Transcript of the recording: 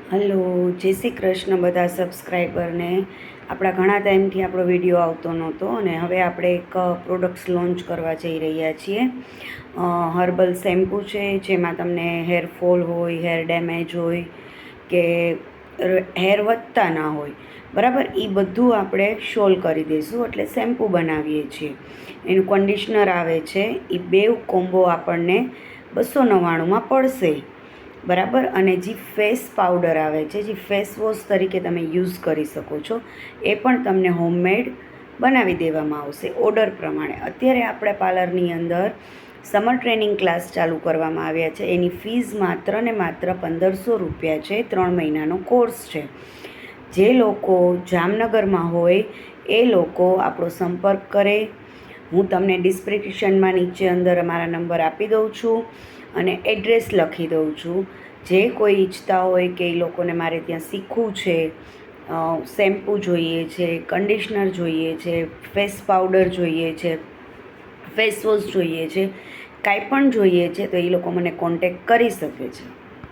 Hello, જય શ્રી કૃષ્ણ બધા સબસ્ક્રાઈબરને. આપણા ઘણા ટાઈમથી આપણો વિડીયો આવતો નહોતો અને હવે આપણે એક પ્રોડક્ટ્સ લોન્ચ કરવા જઈ રહ્યા છીએ. હર્બલ શેમ્પૂ છે, જેમાં તમને હેરફોલ હોય, હેર ડેમેજ હોય કે હેર વધતા ના હોય, બરાબર, એ બધું આપણે સોલ્વ કરી દઈશું. એટલે શેમ્પૂ બનાવીએ છીએ. એનું કન્ડિશનર આવે છે, એ બેવ કોમ્બો આપણને 299માં પડશે, બરાબર. અને જે ફેસ પાવડર આવે છે, જે ફેસ વોશ તરીકે તમે યુઝ કરી શકો છો, એ પણ તમને હોમમેડ બનાવી દેવામાં આવશે ઓર્ડર પ્રમાણે. અત્યારે આપણે પાર્લરની અંદર સમર ટ્રેનિંગ ક્લાસ ચાલુ કરવામાં આવ્યા છે. એની ફીઝ માત્ર ને માત્ર 1500 રૂપિયા છે. 3 મહિનાનો કોર્સ છે. જે લોકો જામનગરમાં હોય એ લોકો આપણો સંપર્ક કરે. હું તમને ડિસ્ક્રિપ્શનમાં નીચે અંદર અમારા નંબર આપી દઉં છું અને એડ્રેસ લખી દઉં છું. જે કોઈ ઈચ્છતા હોય કે એ લોકોને મારે ત્યાં શીખવું છે, શેમ્પૂ જોઈએ છે, કન્ડિશનર જોઈએ છે, ફેસ પાવડર જોઈએ છે, ફેસ વોશ જોઈએ છે, કાંઈ પણ જોઈએ છે, તો એ લોકો મને કોન્ટેક કરી શકે છે.